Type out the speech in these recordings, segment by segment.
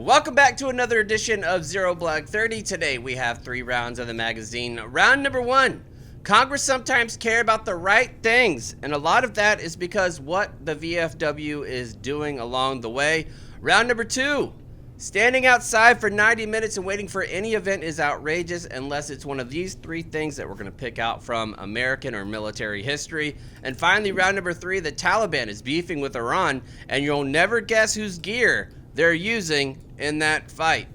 Welcome back to another edition of Zero Black 30. Today we have 3 rounds of the magazine. Round number 1. Congress sometimes care about the right things, and a lot of that is because what the VFW is doing along the way. Round number 2. Standing outside for 90 minutes and waiting for any event is outrageous unless it's one of these 3 things that we're going to pick out from American or military history. And finally, round number 3, the Taliban is beefing with Iran, and you'll never guess whose gear they're using in that fight.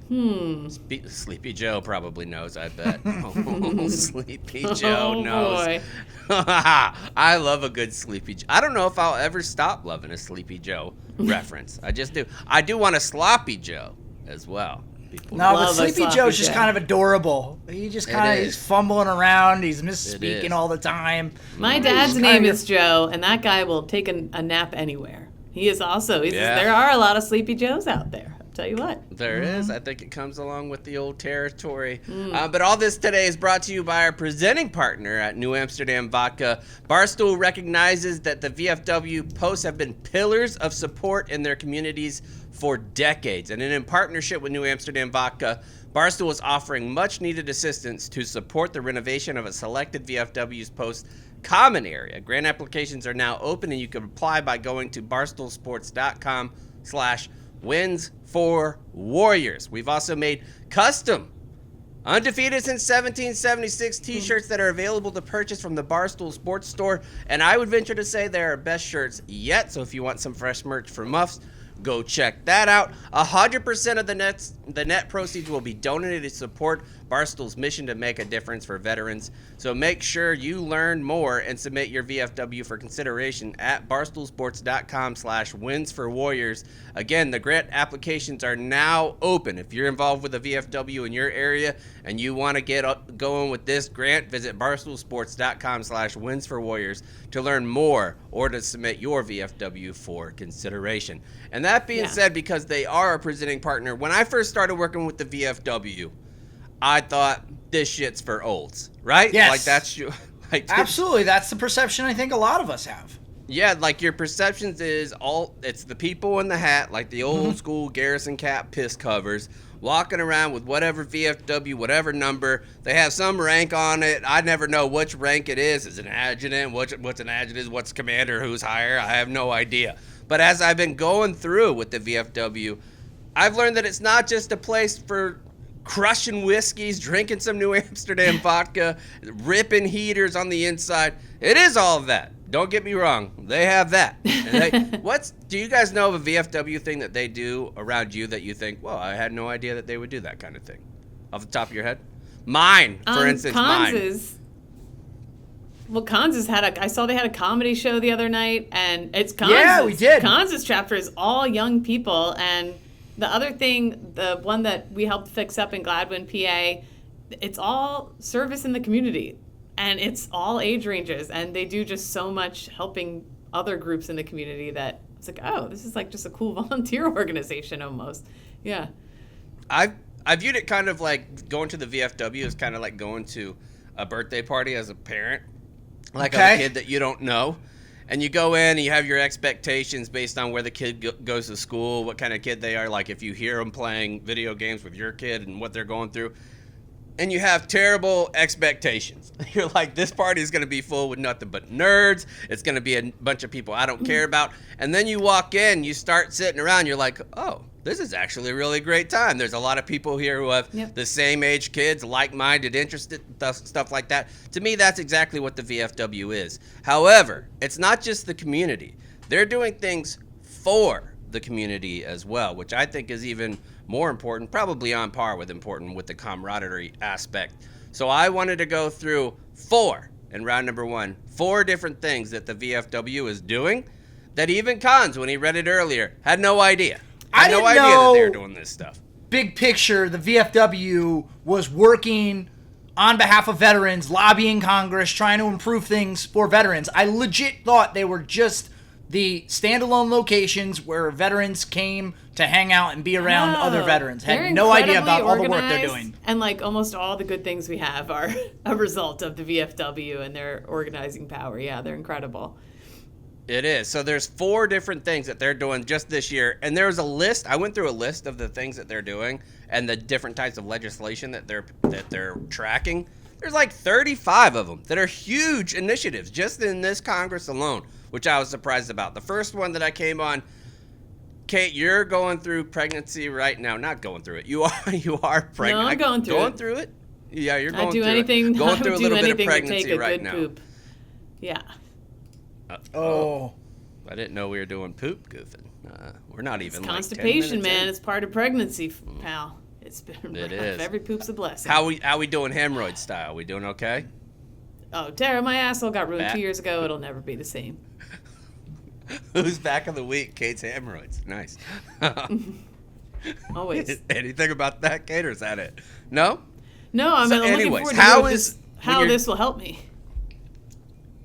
Sleepy Joe probably knows, I bet. Oh, Sleepy Joe knows. Boy. I love a good Sleepy Joe. I don't know if I'll ever stop loving a Sleepy Joe reference. I just do. I do want a Sloppy Joe as well. People No, but Love a Sleepy Sloppy Joe's just Joe. kind of adorable. He just kind of It is is. fumbling around. He's It is. misspeaking all the time. My dad's He's name kinda- is Joe, and that guy will take a nap anywhere. He is also. Yeah. There are a lot of Sleepy Joes out there. I'll tell you what. There is. I think it comes along with the old territory. But all this today is brought to you by our presenting partner at New Amsterdam Vodka. Barstool recognizes that the VFW posts have been pillars of support in their communities for decades. And in partnership with New Amsterdam Vodka, Barstool is offering much needed assistance to support the renovation of a selected VFW's post common area. Grant applications are now open, and you can apply by going to barstoolsports.com/wins4warriors. We've also made custom undefeated since 1776 t-shirts that are available to purchase from the Barstool Sports Store, and I would venture to say they're our best shirts yet. So if you want some fresh merch for Muffs, go check that out. 100% of the net proceeds will be donated to support Barstool's mission to make a difference for veterans. So make sure you learn more and submit your VFW for consideration at barstoolsports.com/wins4warriors. Again, the grant applications are now open. If you're involved with a VFW in your area and you want to get going with this grant, visit barstoolsports.com/wins4warriors to learn more or to submit your VFW for consideration. And that being said, because they are a presenting partner, when I first started working with the VFW, I thought this shit's for olds, right? Yes. Like that's like Absolutely. That's the perception I think a lot of us have. yeah, like your perceptions is it's the people in the hat, like the old school Garrison cap piss covers, walking around with whatever VFW, whatever number. They have some rank on it. I never know which rank it is. Is it an adjutant? What's an adjutant? What's commander? Who's higher? I have no idea. But as I've been going through with the VFW, I've learned that it's not just a place for crushing whiskeys, drinking some New Amsterdam vodka, ripping heaters on the inside. It is all of that. Don't get me wrong. They have that. And do you guys know of a VFW thing that they do around you that you think, well, I had no idea that they would do that kind of thing? Off the top of your head? Mine, for instance, mine. Well, Kansas I saw they had a comedy show the other night, and it's Kansas. Yeah, we did. Kansas chapter is all young people, and the other thing, the one that we helped fix up in Gladwin, PA, it's all service in the community, and it's all age ranges, and they do just so much helping other groups in the community that it's like, oh, this is like just a cool volunteer organization almost. Yeah. I viewed it kind of like going to the VFW is kind of like going to a birthday party as a parent, like of a kid that you don't know. And you go in and you have your expectations based on where the kid goes to school, what kind of kid they are. Like if you hear them playing video games with your kid and what they're going through, and you have terrible expectations. You're like, this party is going to be full with nothing but nerds. It's going to be a bunch of people I don't care about. And then you walk in, you start sitting around, you're like, oh, this is actually a really great time. There's a lot of people here who have the same age kids, like-minded, interested, stuff like that. To me, that's exactly what the VFW is. However, it's not just the community. They're doing things for the community as well, which I think is even more important, probably on par with important with the camaraderie aspect. So I wanted to go through 4 in round number 1, 4 different things that the VFW is doing that even Cons, when he read it earlier, had no idea. I had no idea that they were doing this stuff. Big picture, the VFW was working on behalf of veterans, lobbying Congress, trying to improve things for veterans. I legit thought they were just the standalone locations where veterans came to hang out and be around other veterans. Had no idea about all the work they're doing. And like almost all the good things we have are a result of the VFW and their organizing power. Yeah, they're incredible. It is. So there's 4 different things that they're doing just this year. And there's a list. I went through a list of the things that they're doing and the different types of legislation that they're tracking. There's like 35 of them that are huge initiatives just in this Congress alone, which I was surprised about. The first one that I came on, Kate, you're going through pregnancy right now. Not going through it. You are pregnant. No, I'm going through it. Going through it? Yeah, you're going through anything, it. Going I through would a little do bit of anything pregnancy to take a right good now. poop. Yeah. Oh. I didn't know we were doing poop goofing. We're not even It's like constipation, 10 minutes man. in. It's part of pregnancy, pal. It's been It rough. is. Every poop's a blessing. How we doing hemorrhoid style? We doing okay? Oh, Tara, my asshole got ruined Back. 2 years ago. It'll never be the same. Who's back of the week? Kate's hemorrhoids. Nice. Always. Anything about that, Kate, or is that it? No? No, I'm, So I'm looking anyways, forward how to is- when how you're- this will help me.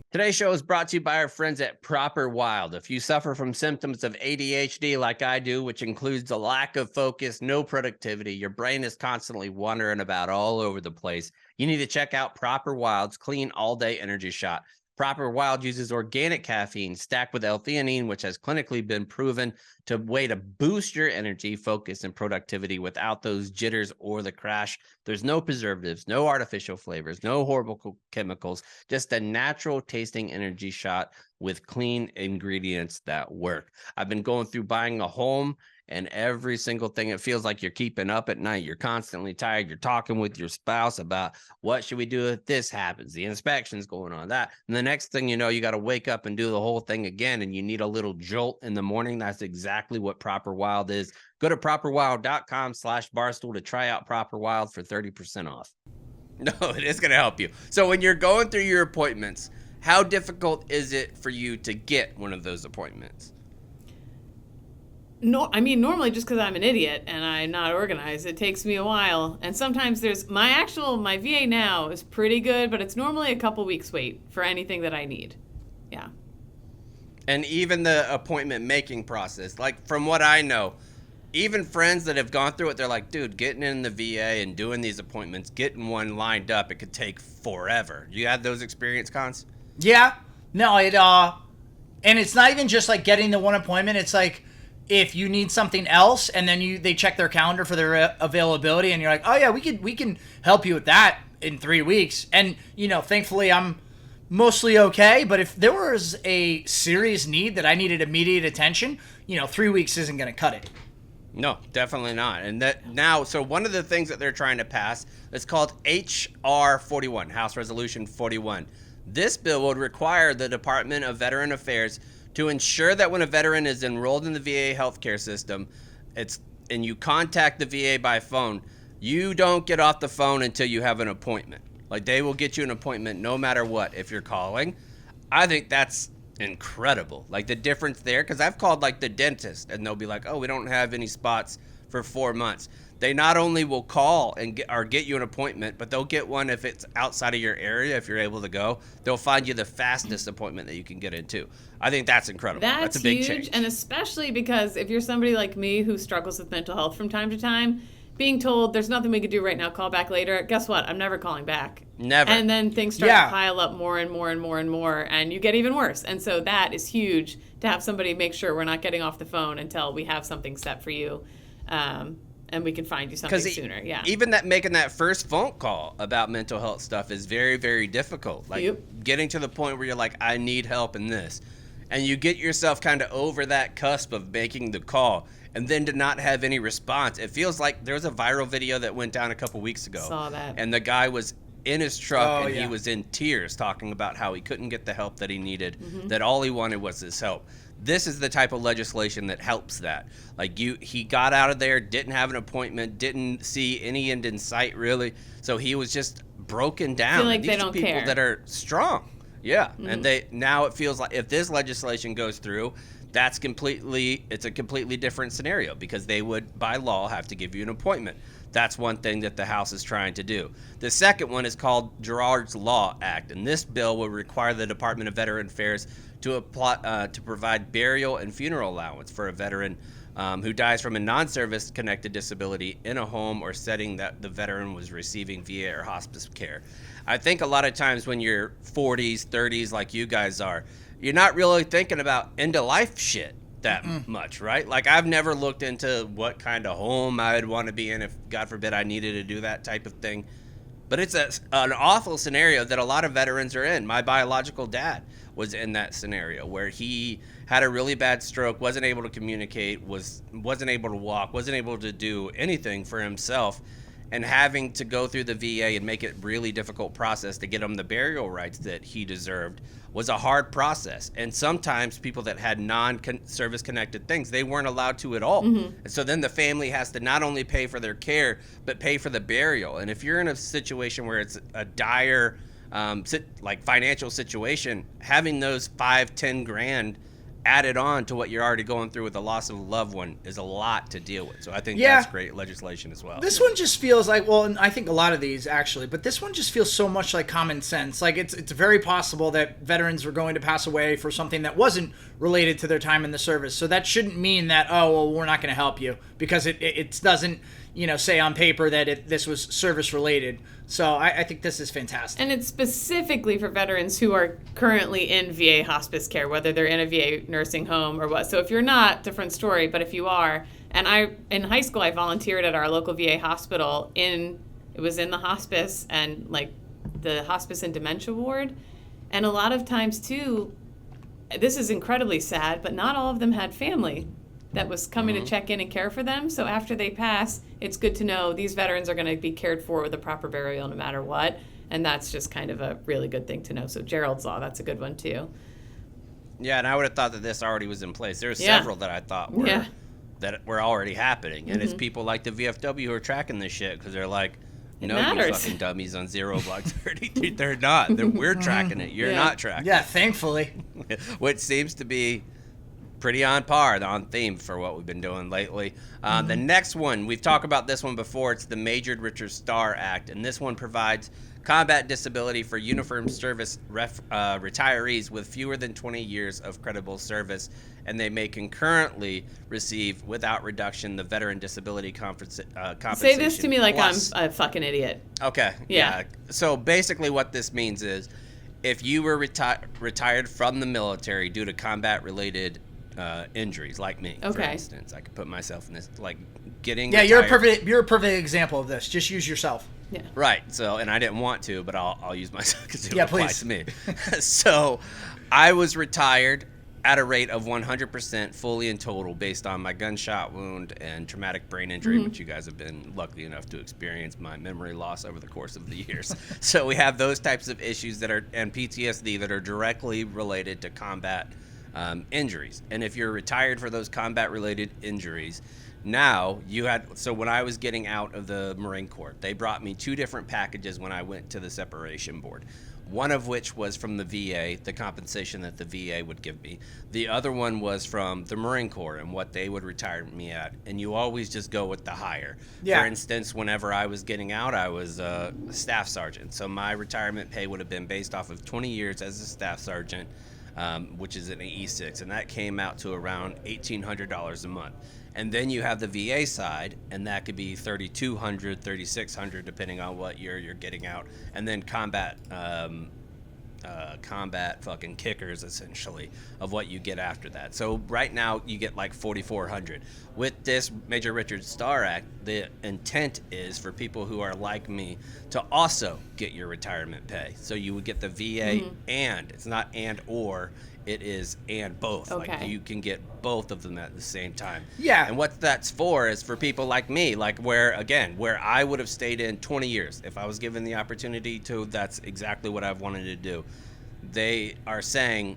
Today's show is brought to you by our friends at Proper Wild. If you suffer from symptoms of ADHD like I do, which includes a lack of focus, no productivity, your brain is constantly wandering about all over the place, you need to check out Proper Wild's Clean All Day Energy Shot. Proper Wild uses organic caffeine stacked with L-theanine, which has clinically been proven to boost your energy, focus, and productivity without those jitters or the crash. There's no preservatives, no artificial flavors, no horrible chemicals, just a natural tasting energy shot with clean ingredients that work. I've been going through buying a home, and every single thing, it feels like you're keeping up at night. You're constantly tired. You're talking with your spouse about what should we do if this happens? The inspection's going on, that. And the next thing you know, you got to wake up and do the whole thing again, and you need a little jolt in the morning. That's exactly what Proper Wild is. Go to properwild.com/barstool to try out Proper Wild for 30% off. No, it is going to help you. So when you're going through your appointments, how difficult is it for you to get one of those appointments? No, I mean, normally just because I'm an idiot and I'm not organized, it takes me a while. And sometimes there's my VA now is pretty good, but it's normally a couple weeks wait for anything that I need. Yeah. And even the appointment making process, like from what I know, even friends that have gone through it, they're like, dude, getting in the VA and doing these appointments, getting one lined up, it could take forever. You had those experience, Cons? Yeah. No, and it's not even just like getting the one appointment. It's like if you need something else and then they check their calendar for their availability and you're like, oh yeah, we can help you with that in 3 weeks. And, thankfully I'm mostly okay. But if there was a serious need that I needed immediate attention, 3 weeks isn't going to cut it. No, definitely not. And that now, so one of the things that they're trying to pass is called HR 41, House Resolution 41. This bill would require the Department of Veteran Affairs to ensure that when a veteran is enrolled in the VA healthcare system, and you contact the VA by phone, you don't get off the phone until you have an appointment. Like, they will get you an appointment no matter what if you're calling. I think that's incredible. Like, the difference there, because I've called like the dentist and they'll be like, oh, we don't have any spots for 4 months. They not only will call and get you an appointment, but they'll get one if it's outside of your area. If you're able to go, they'll find you the fastest appointment that you can get into. I think that's incredible. That's a big huge, change. and especially because if you're somebody like me who struggles with mental health from time to time, being told there's nothing we can do right now, call back later. Guess what? I'm never calling back. Never. And then things start to pile up more and more and more and more, and you get even worse. And so that is huge to have somebody make sure we're not getting off the phone until we have something set for you. And we can find you something sooner. Yeah. Even making that first phone call about mental health stuff is very, very difficult. Like getting to the point where you're like, I need help in this. And you get yourself kind of over that cusp of making the call and then to not have any response. It feels like there was a viral video that went down a couple weeks ago. Saw that. And the guy was in his truck he was in tears talking about how he couldn't get the help that he needed, that all he wanted was his help. This is the type of legislation that helps that. Like he got out of there, didn't have an appointment, didn't see any end in sight really. So he was just broken down. I feel like these they don't people care. that are strong. Yeah. And now it feels like if this legislation goes through, it's a completely different scenario because they would by law have to give you an appointment. That's one thing that the House is trying to do. The second one is called Gerard's Law Act, and this bill will require the Department of Veteran Affairs to apply to provide burial and funeral allowance for a veteran who dies from a non-service connected disability in a home or setting that the veteran was receiving VA or hospice care. I think a lot of times when you're 40s, 30s like you guys are, you're not really thinking about end of life shit that much, right? Like, I've never looked into what kind of home I would want to be in if, God forbid, I needed to do that type of thing. But it's an awful scenario that a lot of veterans are in. My biological dad was in that scenario where he had a really bad stroke, wasn't able to communicate, wasn't able to walk, wasn't able to do anything for himself, and having to go through the VA and make it really difficult process to get him the burial rights that he deserved was a hard process. And sometimes people that had non-service connected things, they weren't allowed to at all. And so then the family has to not only pay for their care, but pay for the burial. And if you're in a situation where it's a dire like financial situation, having those 5-10 grand added on to what you're already going through with the loss of a loved one is a lot to deal with. So I think that's great legislation as well. This one just feels like, well, and I think a lot of these actually, but this one just feels so much like common sense. Like it's very possible that veterans were going to pass away for something that wasn't related to their time in the service. So that shouldn't mean that, oh, well, we're not going to help you, because it doesn't, say on paper that this was service related. So I think this is fantastic. And it's specifically for veterans who are currently in VA hospice care, whether they're in a VA nursing home or what. So if you're not, different story. But if you are, and in high school, I volunteered at our local VA hospital it was in the hospice and like the hospice and dementia ward. And a lot of times too, this is incredibly sad, but not all of them had family that was coming to check in and care for them. So after they pass, it's good to know these veterans are going to be cared for with a proper burial no matter what. And that's just kind of a really good thing to know. So Gerald's Law, that's a good one too. Yeah, and I would have thought that this already was in place. There were several that I thought were already happening. And it's people like the VFW who are tracking this shit because they're like, no, you fucking dummies on Zero Block 30. They're not. We're tracking it. You're not tracking it. Yeah, thankfully. Which seems to be pretty on theme for what we've been doing lately. The next one, we've talked about this one before. It's the Major Richard Starr Act, and this one provides combat disability for uniformed service retirees with fewer than 20 years of credible service, and they may concurrently receive, without reduction, the Veteran Disability Compensation. Say this to me like I'm a fucking idiot. Okay. Yeah. So basically what this means is if you were retired from the military due to combat-related injuries, like me, for instance, I could put myself in this, like getting. Yeah, retired. You're a perfect example of this. Just use yourself. Yeah. Right. So, and I didn't want to, but I'll use myself because it applies to me. So, I was retired at a rate of 100% fully and total based on my gunshot wound and traumatic brain injury, which you guys have been lucky enough to experience, my memory loss over the course of the years. So we have those types of issues and PTSD that are directly related to combat injuries. And if you're retired for those combat related injuries, now so when I was getting out of the Marine Corps, they brought me 2 different packages when I went to the separation board. One of which was from the VA, the compensation that the VA would give me. The other one was from the Marine Corps and what they would retire me at. And you always just go with the higher. Yeah. For instance, whenever I was getting out, I was a staff sergeant. So my retirement pay would have been based off of 20 years as a staff sergeant, which is an E6. And that came out to around $1,800 a month. And then you have the VA side, and that could be $3,200, $3,600, depending on what year you're getting out. And then combat fucking kickers, essentially, of what you get after that. So right now, you get like $4,400. With this Major Richard Starr Act, the intent is for people who are like me to also get your retirement pay. So you would get the VA and, it's not and or, it is and both. Okay. Like you can get both of them at the same time. Yeah. And what that's for is for people like me, like where I would have stayed in 20 years. If I was given the opportunity to, that's exactly what I've wanted to do. They are saying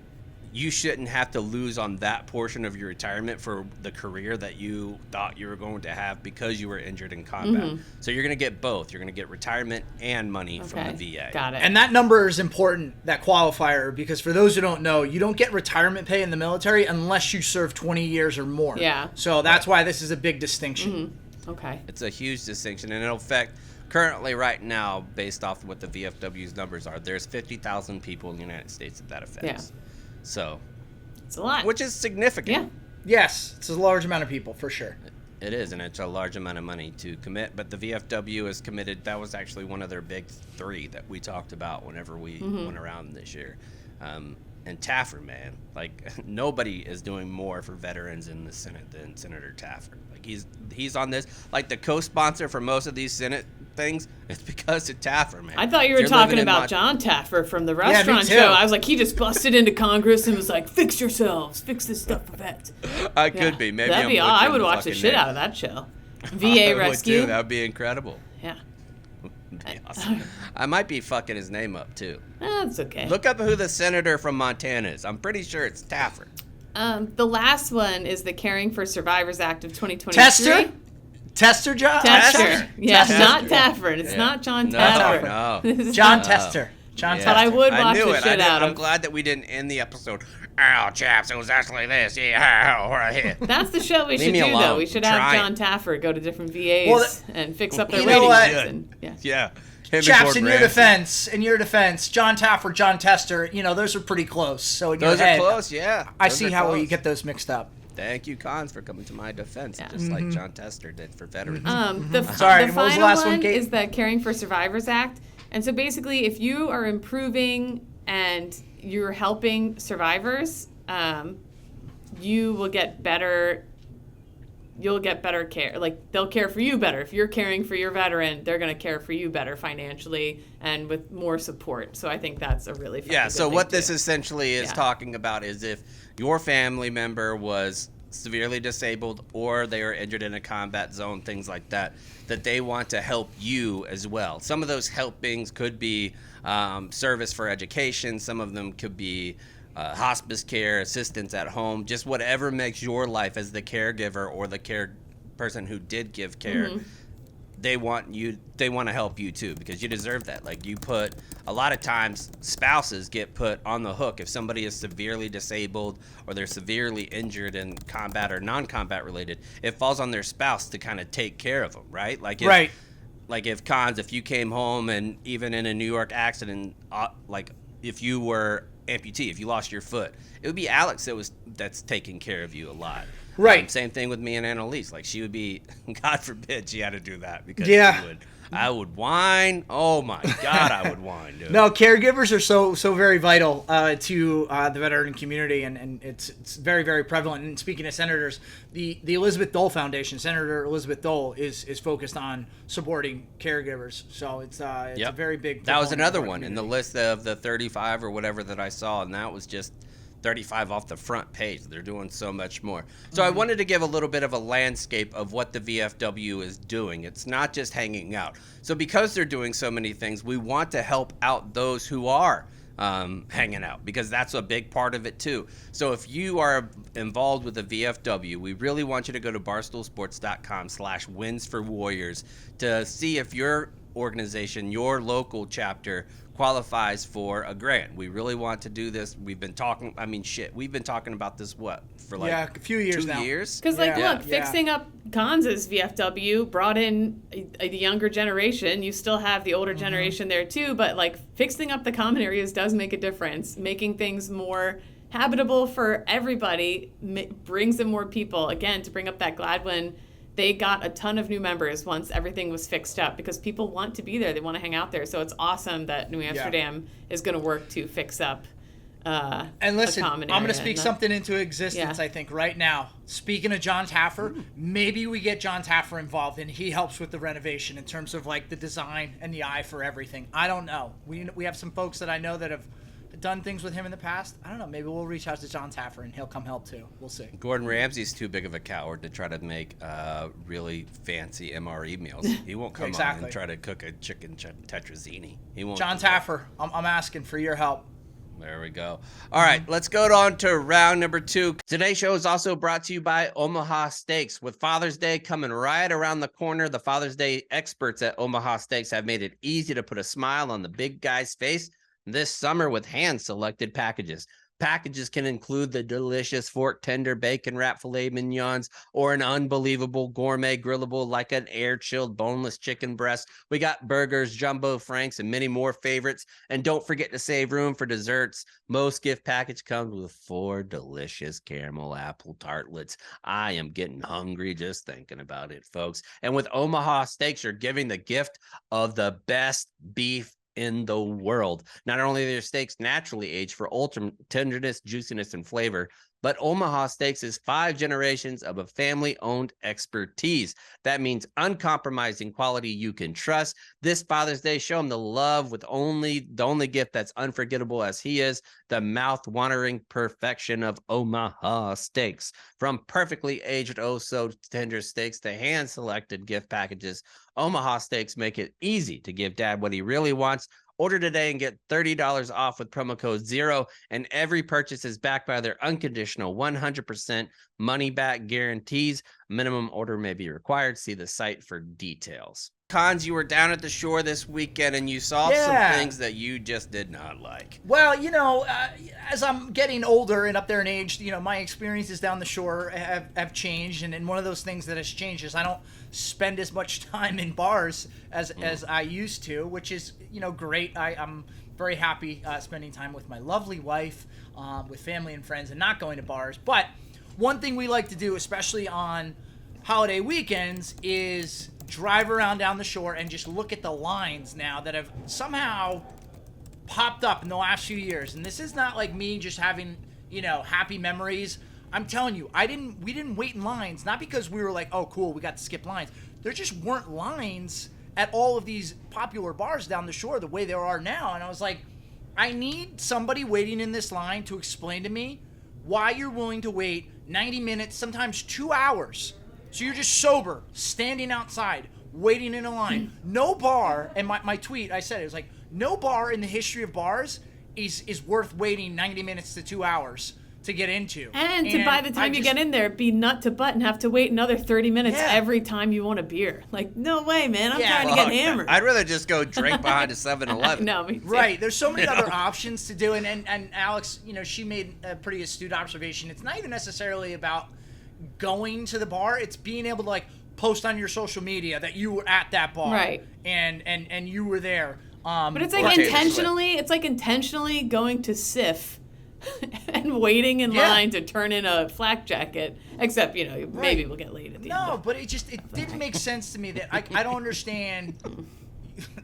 you shouldn't have to lose on that portion of your retirement for the career that you thought you were going to have because you were injured in combat. So you're going to get both. You're going to get retirement and money from the VA. Got it. And that number is important, that qualifier, because for those who don't know, you don't get retirement pay in the military unless you serve 20 years or more. Yeah. So that's why this is a big distinction. Okay. It's a huge distinction, and it'll affect. Currently, right now, based off of what the VFW's numbers are, there's 50,000 people in the United States that affects. Yeah. So it's a lot. Which is significant. Yeah. Yes, it's a large amount of people, for sure. It is, and it's a large amount of money to commit. But the VFW is committed. That was actually one of their big 3 that we talked about whenever we went around this year. And Taffer, man, like nobody is doing more for veterans in the Senate than Senator Taffer. Like he's on this, like the co-sponsor for most of these Senate things. It's because of Taffer, man. I thought you were talking about John Taffer from the restaurant show. I was like, he just busted into Congress and was like, "Fix yourselves, fix this stuff for vets." I could be, maybe. That'd be all. I would watch the shit out of that show. VA rescue. That would be incredible. Yeah. Be awesome. I might be fucking his name up too. That's okay. Look up who the senator from Montana is. I'm pretty sure it's Taffer. The last one is the Caring for Survivors Act of 2023. Tester, John? Tester. Yeah, Tester. not Taffer. It's not John Taffer. No. John Tester. John Tester. But I would watch the shit out of. I'm glad that we didn't end the episode. Oh, chaps, it was actually this. Yeah, right here. That's the show we should do, though. We should have John Taffer go to different VAs and fix up their ratings. Yeah. Chaps, in your defense, John Taffer, John Tester, those are pretty close. So those are close, yeah. I see how you get those mixed up. Thank you, Cons, for coming to my defense, just like John Tester did for veterans. The final one is the Caring for Survivors Act. And so basically, if you are improving and you're helping survivors, you will get better. You'll get better care. Like, they'll care for you better. If you're caring for your veteran, they're going to care for you better financially and with more support. So I think that's a really good so what this essentially is talking about is if your family member was severely disabled or they were injured in a combat zone, things like that, that they want to help you as well. Some of those helpings could be service for education. Some of them could be hospice care, assistance at home, just whatever makes your life as the caregiver or the care person who did give care. They want to help you too, because you deserve that. Like, you put, a lot of times spouses get put on the hook if somebody is severely disabled or they're severely injured in combat or non-combat related. It falls on their spouse to kind of take care of them, right? Like if you came home and even in a New York accident, like if you were amputee, if you lost your foot, it would be Alex that's taking care of you a lot. Right. Same thing with me and Annalise. Like, she would be, God forbid she had to do that, because I would whine. Oh my God, I would whine, dude. No, caregivers are so very vital to the veteran community, and it's very, very prevalent. And speaking of senators, the Elizabeth Dole Foundation, Senator Elizabeth Dole, is focused on supporting caregivers. So it's a very big. That was another one in the list of the 35 or whatever that I saw, and that was just 35 off the front page. They're doing so much more. So I wanted to give a little bit of a landscape of what the VFW is doing. It's not just hanging out. So because they're doing so many things, we want to help out those who are hanging out, because that's a big part of it too. So if you are involved with the VFW, we really want you to go to barstoolsports.com/winsforwarriors to see if your organization, your local chapter, qualifies for a grant. We really want to do this. We've been talking, we've been talking about this, for like a few years 2 now. years? Because look, fixing up Kansas VFW brought in the younger generation. You still have the older generation there too, but like, fixing up the common areas does make a difference. Making things more habitable for everybody brings in more people. Again, to bring up that Gladwin, they got a ton of new members once everything was fixed up, because people want to be there. They want to hang out there. So it's awesome that New Amsterdam is going to work to fix up and listen, I'm going to speak something into existence, I think, right now. Speaking of John Taffer, maybe we get John Taffer involved, and he helps with the renovation in terms of like the design and the eye for everything. I don't know. We have some folks that I know that have done things with him in the past. I don't know. Maybe we'll reach out to John Taffer and he'll come help too. We'll see. Gordon Ramsay's too big of a coward to try to make really fancy MRE meals. He won't come on and try to cook a chicken tetrazzini. He won't. John Taffer, I'm asking for your help. There we go. All right, let's go on to round number 2. Today's show is also brought to you by Omaha Steaks. With Father's Day coming right around the corner, the Father's Day experts at Omaha Steaks have made it easy to put a smile on the big guy's face this summer with hand-selected packages. Packages can include the delicious fork tender bacon wrap filet mignons, or an unbelievable gourmet grillable like an air-chilled boneless chicken breast. We got burgers, jumbo franks, and many more favorites. And don't forget to save room for desserts. Most gift package comes with 4 delicious caramel apple tartlets. I am getting hungry just thinking about it, folks. And with Omaha Steaks, you're giving the gift of the best beef in the world. Not only are their steaks naturally aged for ultimate tenderness, juiciness, and flavor, but Omaha Steaks is 5 generations of a family-owned expertise. That means uncompromising quality you can trust. This Father's Day, show them the love with the only gift that's unforgettable as he is, the mouth-watering perfection of Omaha Steaks. From perfectly aged, oh so tender steaks to hand-selected gift packages, Omaha Steaks make it easy to give Dad what he really wants. Order today and get $30 off with promo code ZERO, and every purchase is backed by their unconditional 100% money-back guarantees. Minimum order may be required. See the site for details. Cons, you were down at the shore this weekend, and you saw some things that you just did not like. Well, as I'm getting older and up there in age, my experiences down the shore have changed, and one of those things that has changed is I don't spend as much time in bars as I used to, which is, great. I'm very happy spending time with my lovely wife, with family and friends, and not going to bars. But one thing we like to do, especially on holiday weekends, is drive around down the shore and just look at the lines now that have somehow popped up in the last few years. And this is not like me just having, happy memories. I'm telling you, we didn't wait in lines, not because we were like, oh, cool, we got to skip lines. There just weren't lines at all of these popular bars down the shore the way there are now. And I was like, I need somebody waiting in this line to explain to me why you're willing to wait 90 minutes, sometimes 2 hours. So you're just sober, standing outside, waiting in a line. No bar, and my tweet, I said it was like, no bar in the history of bars is worth waiting 90 minutes to 2 hours to get into. And to by the time you get in there, be nut to butt and have to wait another 30 minutes every time you want a beer. Like, no way, man. I'm trying to get hammered. I'd rather just go drink behind a 7-Eleven. No, me too. Right. There's so many other options to do. And Alex, she made a pretty astute observation. It's not even necessarily about going to the bar. It's being able to post on your social media that you were at that bar. Right. And you were there. But it's intentionally going to SIF and waiting in line to turn in a flak jacket, except maybe we'll get late at the end. No, but it didn't make sense to me that I don't understand.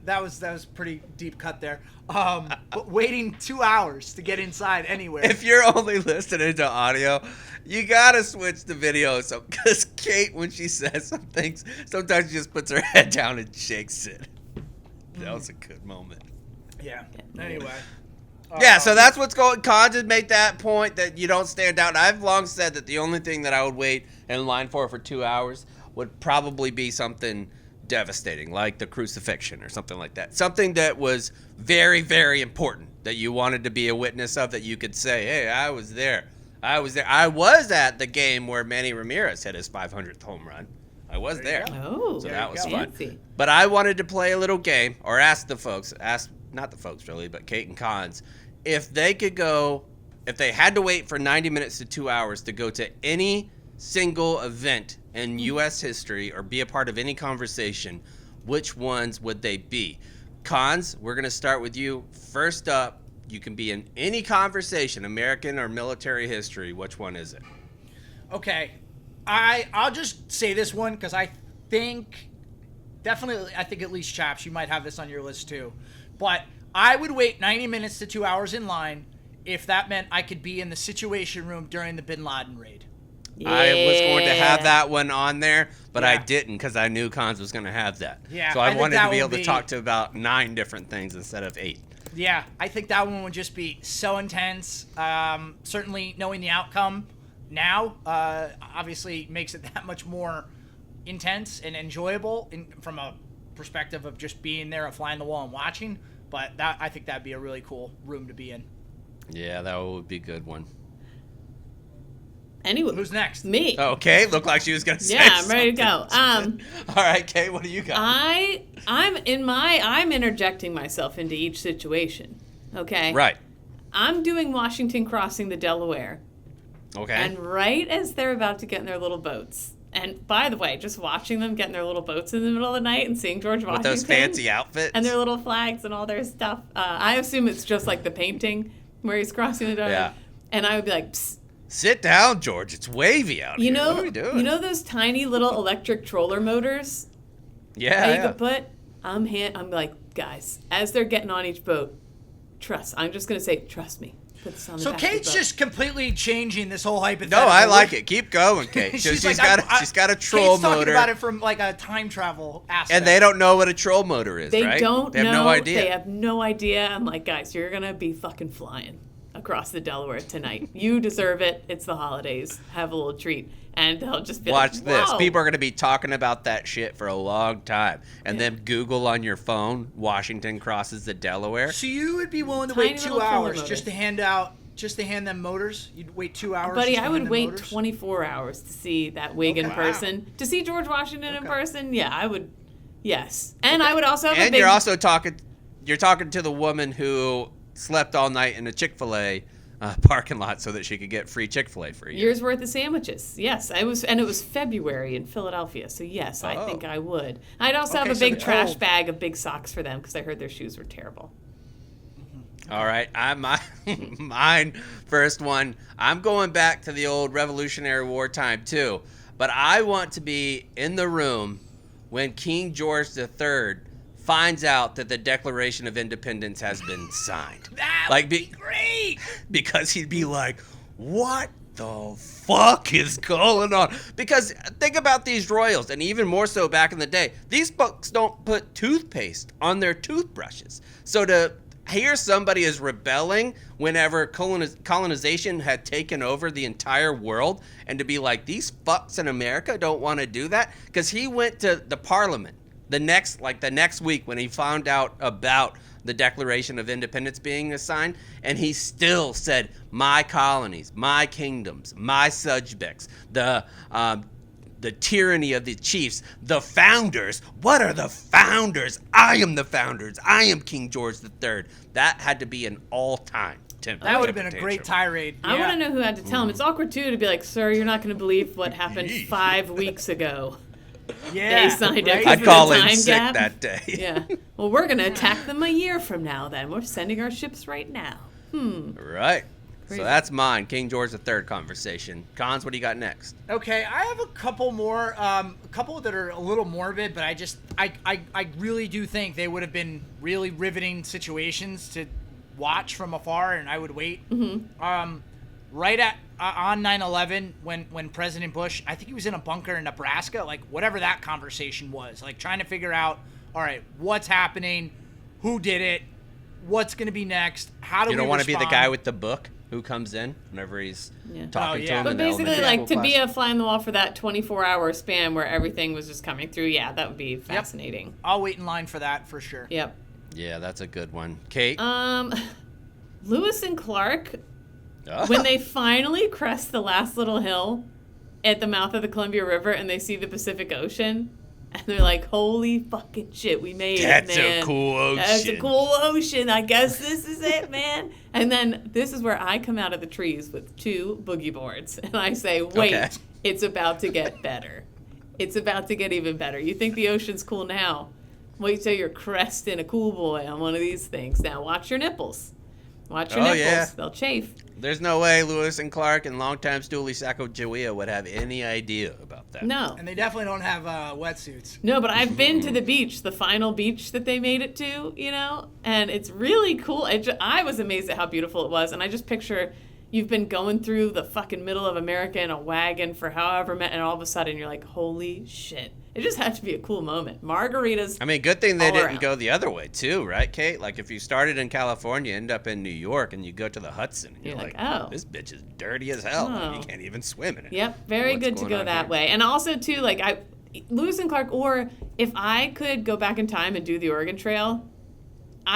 That was pretty deep cut there. But waiting 2 hours to get inside anywhere. If you're only listening to audio, you gotta switch the video. So, because Kate, when she says some things, sometimes she just puts her head down and shakes it. That was a good moment. Yeah. Anyway. Yeah, so that's what's going. Con did make that point that you don't stand out. And I've long said that the only thing that I would wait in line for 2 hours would probably be something devastating, like the crucifixion or something like that. Something that was very, very important that you wanted to be a witness of, that you could say, hey, I was there. I was at the game where Manny Ramirez hit his 500th home run. I was there. Oh, so that was fun. Fancy. But I wanted to play a little game, or ask not the folks really, but Kate and Cons, if they had to wait for 90 minutes to 2 hours to go to any single event in U.S. history or be a part of any conversation, which ones would they be? Cons, we're going to start with you. First up, you can be in any conversation, American or military history. Which one is it? Okay. I'll just say this one because I think at least Chaps, you might have this on your list too. But I would wait 90 minutes to 2 hours in line if that meant I could be in the Situation Room during the Bin Laden raid. Yeah. I was going to have that one on there, but I didn't because I knew Cons was going to have that. Yeah, so I wanted to be able to talk to about 9 different things instead of 8. Yeah, I think that one would just be so intense. Certainly knowing the outcome now obviously makes it that much more intense and enjoyable from a perspective of just being there, a fly on the wall and watching. But I think that'd be a really cool room to be in. Yeah, that would be a good one. Anyway, who's next? Me. Okay, looked like she was gonna say. Yeah, I'm ready to go. All right, Kate, what do you got? I'm interjecting myself into each situation. Okay. Right. I'm doing Washington crossing the Delaware. Okay. And right as they're about to get in their little boats, and by the way, just watching them get in their little boats in the middle of the night and seeing George Washington with those fancy outfits and their little flags and all their stuff, I assume it's just like the painting where he's crossing the Delaware. Yeah. And I would be like, psst. Sit down, George. It's wavy out here. What are we doing? You know those tiny little electric troller motors? Yeah. That you could put. I'm like guys, as they're getting on each boat, I'm just going to say, trust me. Put this on the So back of the Kate's boat. just completely changing this whole hypothetical. No, I like it. Keep going, Kate. She's got a troll Kate's talking motor. about it from like a time travel aspect. And they don't know what a troll motor is, They right? don't They have know. no idea. They have no idea. I'm like, guys, you're going to be fucking flying across the Delaware tonight. You deserve it. It's the holidays. Have a little treat. And they'll just be Watch like, this. whoa. People are going to be talking about that shit for a long time. And then Google on your phone, Washington crosses the Delaware. So you would be willing to Tiny wait 2 little hours motor. just to hand them motors? You'd wait 2 hours? Buddy, just to I hand would them wait motors? 24 hours to see that wig in Okay. person. To see George Washington in Okay. person, yeah, I would. Yes. And I would also have a And big... you're also talking to the woman who slept all night in a Chick-fil-A parking lot so that she could get free Chick-fil-A for a year. year's worth of sandwiches. Yes, it was February in Philadelphia. So yes, I think I would. I'd also have Okay, a so big the trash cold. bag of big socks for them because I heard their shoes were terrible. All right, mine first one. I'm going back to the old Revolutionary War time too, but I want to be in the room when King George III finds out that the Declaration of Independence has been signed. That Like, would be great! Because he'd be like, "What the fuck is going on?" Because think about these royals, and even more so back in the day, these folks don't put toothpaste on their toothbrushes. So to hear somebody is rebelling whenever colonization had taken over the entire world, and to be like, these fucks in America don't want to do that, because he went to the parliament the next week when he found out about the Declaration of Independence being signed, and he still said, "My colonies, my kingdoms, my subjects, the tyranny of the chiefs, the founders. What are the founders? I am the founders. I am King George III." That had to be an all-time temper. That would have been a great tirade. I Yeah. want to know who had to tell him. It's awkward too to be like, "Sir, you're not going to believe what happened 5 weeks ago." Yeah. They signed it. right? Because I'd of call the in time sick gap. that day. Yeah. Well, we're going to attack them a year from now then. We're sending our ships right now. Right. Crazy. So that's mine, King George III conversation. Cons, what do you got next? Okay, I have a couple more, a couple that are a little morbid, but I really do think they would have been really riveting situations to watch from afar, and I would wait. Mm-hmm. Right at on 9/11, when President Bush, I think he was in a bunker in Nebraska, like whatever that conversation was, like trying to figure out, all right, what's happening, who did it, what's going to be next, how do we You don't want to be the respond? guy with the book who comes in whenever he's talking to him. But in the basically, elementary like, school to be class. a fly on the wall for that 24-hour span where everything was just coming through, yeah, that would be fascinating. I'll wait in line for that for sure. Yep. Yeah, that's a good one. Kate? Lewis and Clark, Oh. when they finally crest the last little hill at the mouth of the Columbia River and they see the Pacific Ocean, and they're like, "Holy fucking shit, we made That's it, man. a cool ocean. That's a cool ocean. I guess this is it, man." And then this is where I come out of the trees with 2 boogie boards, and I say, "Wait, Okay. it's about to get better. It's about to get even better. You think the ocean's cool now? Wait till you're cresting a cool boy on one of these things. Now watch your nipples. Watch your Oh, nipples. yeah. They'll chafe." There's no way Lewis and Clark and longtime Stoolie Sacagawea would have any idea about that. No. And they definitely don't have wetsuits. No, but I've been to the beach, the final beach that they made it to, you know, and it's really cool. I was amazed at how beautiful it was, and I just picture you've been going through the fucking middle of America in a wagon for however many, and all of a sudden you're like, holy shit. It just had to be a cool moment. Margaritas. I mean, good thing they all didn't around. go the other way, too, right, Kate? Like, if you started in California, end up in New York, and you go to the Hudson, and you're You're like, like, oh. this bitch is dirty as hell. Like, Oh. you can't even swim in it. Yep, very What's good to going go on that here? way. And also, too, like, Lewis and Clark, or if I could go back in time and do the Oregon Trail,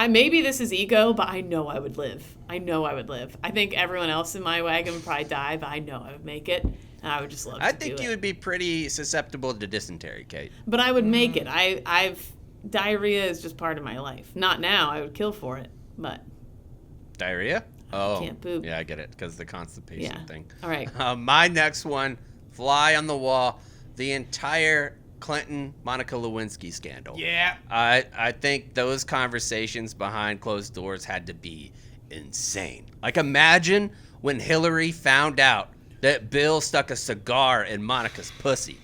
maybe this is ego, but I know I would live. I know I would live. I think everyone else in my wagon would probably die, but I know I would make it. And I would just love to I do think it. you would be pretty susceptible to dysentery, Kate. But I would make it. Diarrhea is just part of my life. Not now. I would kill for it. But Diarrhea? Oh, can't poop. Yeah, I get it, because the constipation yeah. thing. All right. My next one, fly on the wall, the entire Clinton-Monica Lewinsky scandal. Yeah. I think those conversations behind closed doors had to be insane. Like, imagine when Hillary found out that Bill stuck a cigar in Monica's pussy.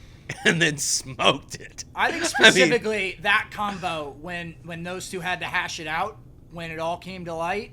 and then smoked it. I think specifically that combo when those two had to hash it out when it all came to light.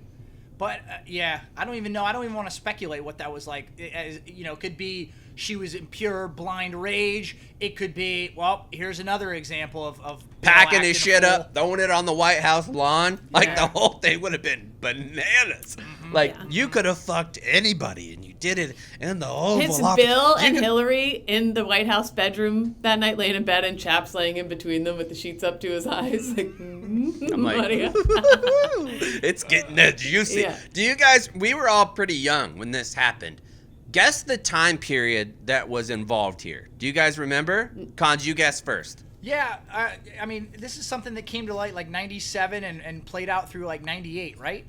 But yeah, I don't even know. I don't even want to speculate what that was like. It could be she was in pure blind rage. It could be, well, here's another example of packing his shit up, throwing it on the White House lawn. Like the whole thing would have been bananas. Like you could have fucked anybody, and you did it in the Oval Office. It's Bill and Hillary in the White House bedroom that night, laying in bed, and Chap's laying in between them with the sheets up to his eyes. I'm like, it's getting juicy. Yeah. Do you guys? We were all pretty young when this happened. Guess the time period that was involved here. Do you guys remember? Cons, you guess first. Yeah, I mean, this is something that came to light like 97 and played out through like 98, right?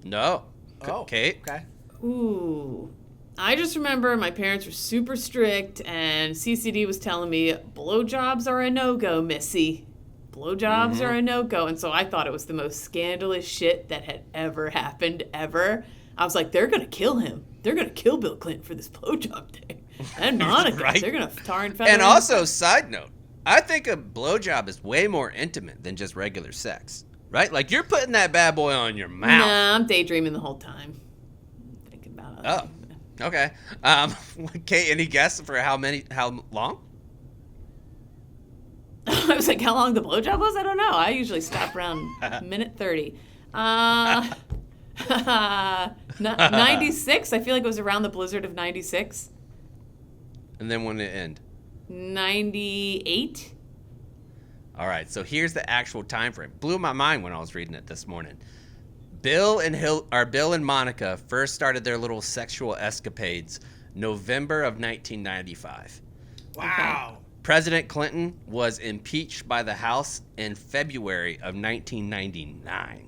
No. Oh, Kate? Okay. Ooh. I just remember my parents were super strict, and CCD was telling me, blowjobs are a no-go, missy. Blowjobs are a no-go. And so I thought it was the most scandalous shit that had ever happened, ever. I was like, they're going to kill him. They're going to kill Bill Clinton for this blowjob thing. And Monica, right? They're going to tar and feather. And also, side note, I think a blowjob is way more intimate than just regular sex, right? Like, you're putting that bad boy on your mouth. Nah, I'm daydreaming the whole time. Thinking about it. Oh, okay. Kate, any guess for how long? I was like, how long the blowjob was? I don't know. I usually stop around minute 30. 96. I feel like it was around the blizzard of 96. And then when did it end? 98. All right, so here's the actual time frame. Blew my mind when I was reading it this morning. Bill and Monica first started their little sexual escapades November of 1995. Wow. Okay. President Clinton was impeached by the House in February of 1999.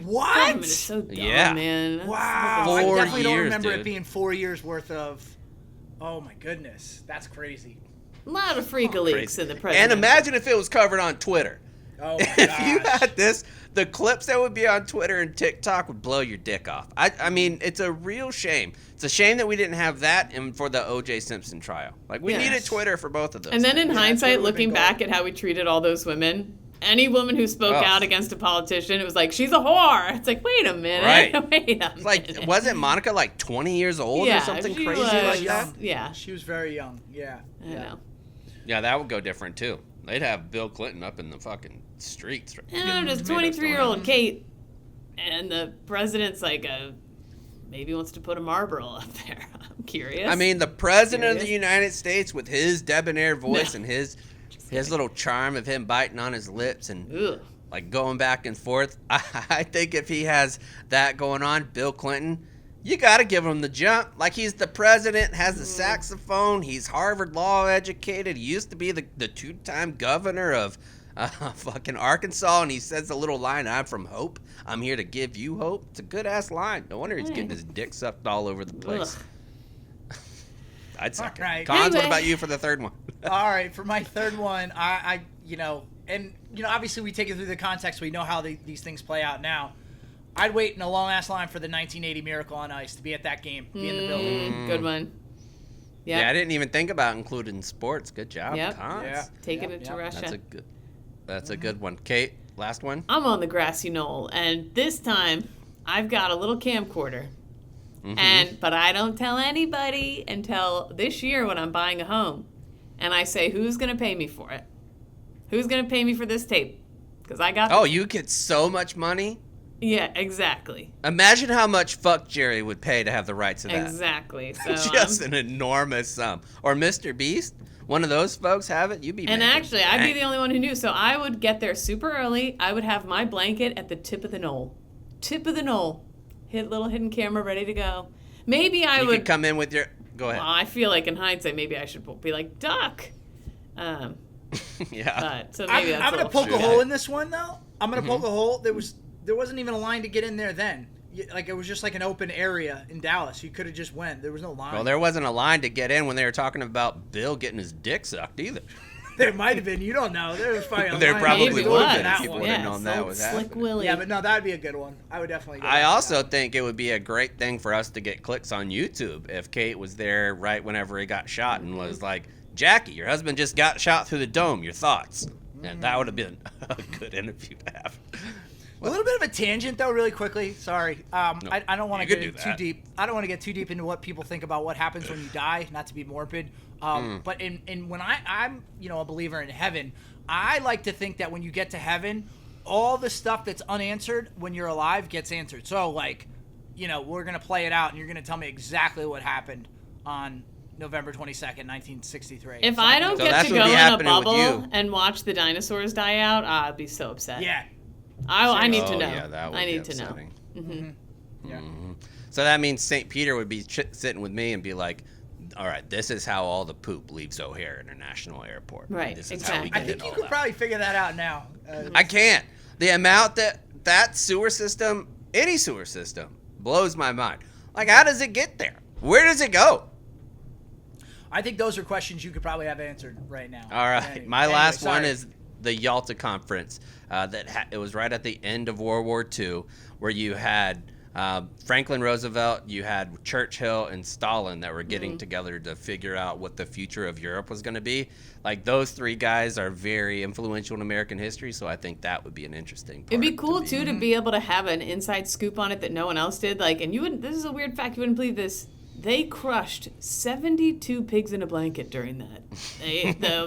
What? Government is so dumb, man. Wow. 4 I definitely don't years, remember dude. it being 4 years worth of. Oh my goodness, that's crazy. A lot of freak leaks in the president. And imagine if it was covered on Twitter. Oh my If you had this, the clips that would be on Twitter and TikTok would blow your dick off. I mean, it's a real shame. It's a shame that we didn't have that for the O.J. Simpson trial. Like, we needed Twitter for both of those. And then in hindsight, looking back at how we treated all those women, any woman who spoke out against a politician, it was like, she's a whore. It's like, wait a minute. Right. Wait a minute. Like, wasn't Monica like 20 years old or something crazy like that? Yeah. She was very young. Yeah. I know. Yeah, that would go different too. They'd have Bill Clinton up in the fucking streets. And I'm just 23-year-old Kate, and the president's like maybe wants to put a Marlboro up there. I'm curious. I mean, the president of the United States with his debonair voice and his little charm of him biting on his lips and like going back and forth. I think if he has that going on, Bill Clinton, you got to give him the jump. Like, he's the president, has the saxophone. He's Harvard law educated. He used to be the two-time governor of fucking Arkansas, and he says a little line, I'm from Hope. I'm here to give you hope. It's a good-ass line. No wonder he's getting his dick sucked all over the place. I'd suck it. Right. Cons, what about you for the third one? All right, for my third one, I obviously we take it through the context. We know how these things play out now. I'd wait in a long-ass line for the 1980 Miracle on Ice to be at that game, be in the building. Good one. Yep. Yeah, I didn't even think about including sports. Good job, Cons. Yeah. Taking it to Russia. That's a good one. Kate, last one? I'm on the grassy knoll, and this time I've got a little camcorder. But I don't tell anybody until this year when I'm buying a home. And I say, who's going to pay me for it? Who's going to pay me for this tape? Because I got you get so much money? Yeah, exactly. Imagine how much Fuck Jerry would pay to have the rights to that. Exactly. So, just an enormous sum. Or Mr. Beast, one of those folks have it. You'd be. And actually, I'd be the only one who knew. So I would get there super early. I would have my blanket at the tip of the knoll. Tip of the knoll. Little hidden camera ready to go. Maybe I would. You could come in with your. Go ahead. Well, I feel like in hindsight, maybe I should be like, Duck. Yeah. But, so maybe I'm going to poke a hole in this one, though. I'm going to poke a hole. There wasn't even a line to get in there then. Like, it was just like an open area in Dallas. You could have just went. There was no line. Well, there wasn't a line to get in when they were talking about Bill getting his dick sucked either. There might have been. You don't know. There was probably a there line. probably would have been if that people one. would have known that was happening. Slick Willie. Yeah, but no, that would be a good one. I would definitely go. I also think it would be a great thing for us to get clicks on YouTube if Kate was there right whenever he got shot and was like Jackie, your husband just got shot through the dome. Your thoughts? And that would have been a good interview to have. A little bit of a tangent, though, really quickly. Sorry. I don't want to get too deep. I don't want to get too deep into what people think about what happens when you die, not to be morbid. But when I'm a believer in heaven, I like to think that when you get to heaven, all the stuff that's unanswered when you're alive gets answered. So, like, we're going to play it out, and you're going to tell me exactly what happened on November 22nd, 1963. If I don't get to go in a bubble and watch the dinosaurs die out, I'd be so upset. Yeah. I need to know. Yeah, that would be upsetting. Mm-hmm. Yeah. Mm-hmm. So that means St. Peter would be sitting with me and be like, all right, this is how all the poop leaves O'Hare International Airport. Right, This is exactly. how we I get think it you all could out. probably figure that out now. I can't. The amount that sewer system, any sewer system, blows my mind. Like, how does it get there? Where does it go? I think those are questions you could probably have answered right now. All right. Anyway, My last one sorry. is the Yalta Conference. It was right at the end of World War II, where you had Franklin Roosevelt, you had Churchill, and Stalin that were getting together to figure out what the future of Europe was going to be. Like, those three guys are very influential in American history, so I think that would be an interesting part. It'd be cool too to be able to have an inside scoop on it that no one else did. Like, and you wouldn't. This is a weird fact. You wouldn't believe this. They crushed 72 pigs in a blanket during that.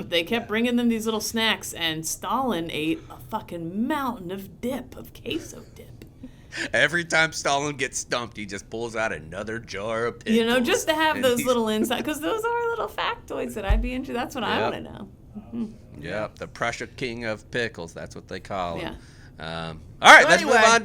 They kept bringing them these little snacks, and Stalin ate a fucking mountain of queso dip. Every time Stalin gets stumped, he just pulls out another jar of pickles. Just to have those little inside, because those are little factoids that I'd be interested. That's what I want to know. Mm-hmm. Yep, the Prussia King of Pickles. That's what they call him. Yeah. All right, So let's anyway. move on.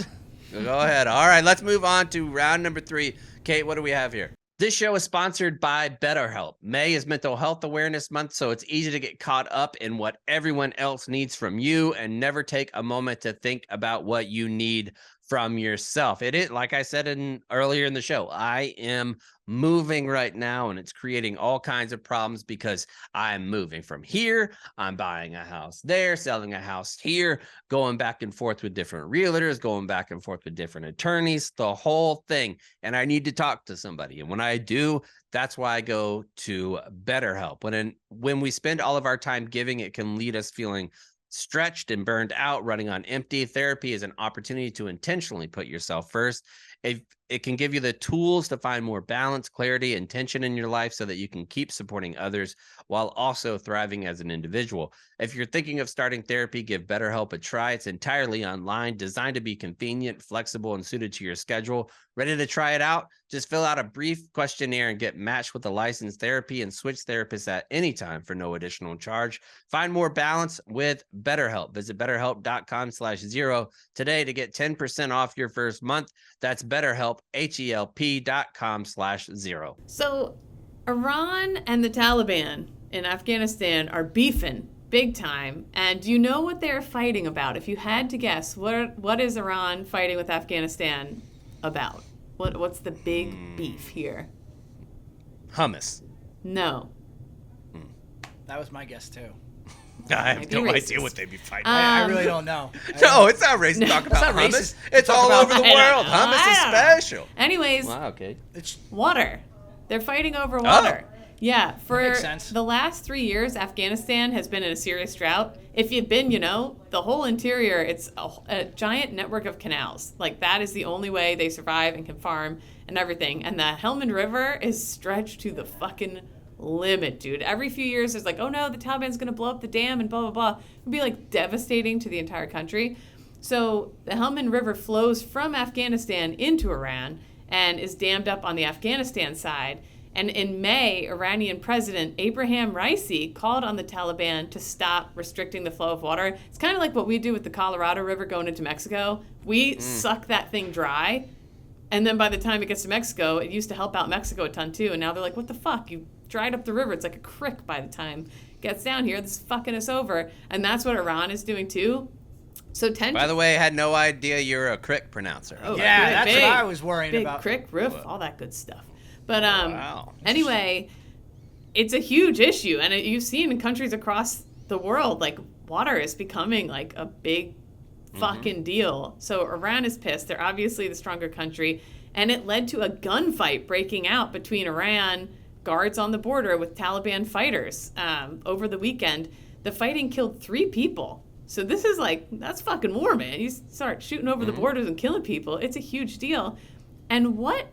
Go ahead. All right, let's move on to round number 3. Kate, what do we have here? This show is sponsored by BetterHelp. May is Mental Health Awareness Month, so it's easy to get caught up in what everyone else needs from you and never take a moment to think about what you need from yourself. It is, like I said earlier in the show, I am moving right now, and it's creating all kinds of problems because I'm moving from here. I'm buying a house there, selling a house here, going back and forth with different realtors, going back and forth with different attorneys, the whole thing. And I need to talk to somebody. And when I do, that's why I go to BetterHelp. When we spend all of our time giving, it can lead us feeling stretched and burned out, running on empty. Therapy is an opportunity to intentionally put yourself first. It can give you the tools to find more balance, clarity, and tension in your life so that you can keep supporting others while also thriving as an individual. If you're thinking of starting therapy, give BetterHelp a try. It's entirely online, designed to be convenient, flexible, and suited to your schedule. Ready to try it out? Just fill out a brief questionnaire and get matched with a licensed therapy and switch therapists at any time for no additional charge. Find more balance with BetterHelp. Visit BetterHelp.com/0 today to get 10% off your first month. That's BetterHelp, HELP.com/0. So, Iran and the Taliban in Afghanistan are beefing big time. And do you know what they're fighting about? If you had to guess, what is Iran fighting with Afghanistan about? What's the big beef here? Hummus. No. That was my guess, too. I have no racist. idea what they'd be fighting. I really don't know. No, it's not racist to talk about not hummus. racist to It's talk all about- over the I don't world. know. Hummus I is don't know. special. Anyways, Wow, okay. It's water. They're fighting over water. Yeah, for makes sense. the last 3 years, Afghanistan has been in a serious drought. If you've been, the whole interior, it's a giant network of canals. Like, that is the only way they survive and can farm and everything. And the Helmand River is stretched to the fucking limit, dude. Every few years, there's like, oh no, the Taliban's going to blow up the dam and blah, blah, blah. It would be, like, devastating to the entire country. So the Helmand River flows from Afghanistan into Iran and is dammed up on the Afghanistan side. And in May, Iranian President Abraham Raisi called on the Taliban to stop restricting the flow of water. It's kind of like what we do with the Colorado River going into Mexico. We suck that thing dry, and then by the time it gets to Mexico, it used to help out Mexico a ton too. And now they're like, what the fuck? You dried up the river. It's like a creek by the time it gets down here. This is fucking us over. And that's what Iran is doing too. So By the way, I had no idea you're a crick pronouncer. Oh, yeah, that's big, what I was worrying big about. creek, roof, all that good stuff. But Wow. anyway, it's a huge issue, and you've seen in countries across the world, like, water is becoming like a big fucking deal. So Iran is pissed. They're obviously the stronger country, and it led to a gunfight breaking out between Iran guards on the border with Taliban fighters over the weekend. The fighting killed 3 people. So this is like, that's fucking war, man. You start shooting over the borders and killing people. It's a huge deal. And what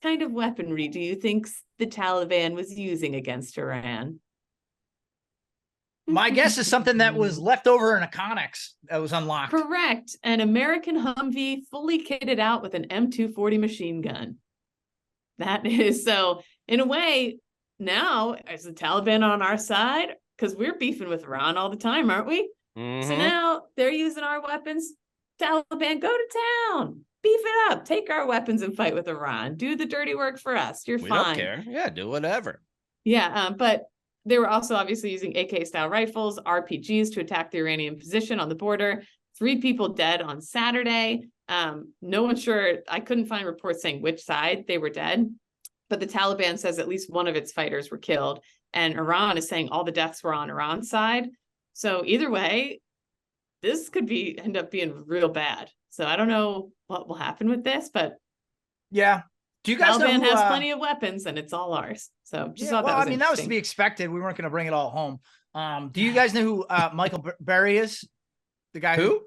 kind of weaponry do you think the Taliban was using against Iran? My guess is something that was left over in a Connex that was unlocked. Correct. An American Humvee fully kitted out with an M240 machine gun. That is, so in a way, now is the Taliban on our side? Because we're beefing with Iran all the time, aren't we? Mm-hmm. So now they're using our weapons. Taliban, go to town. Beef it up. Take our weapons and fight with Iran. Do the dirty work for us. You're fine. We don't care. Yeah, do whatever. Yeah, but they were also obviously using AK-style rifles, RPGs to attack the Iranian position on the border. 3 people dead on Saturday. No one's sure. I couldn't find reports saying which side they were dead, but the Taliban says at least one of its fighters were killed, and Iran is saying all the deaths were on Iran's side. So either way, this could end up being real bad. So I don't know what will happen with this, but yeah. Do you guys Taliban know who, has plenty of weapons and it's all ours. So just thought that was that was to be expected. We weren't going to bring it all home. Do you guys know who Michael Berry is? The guy who,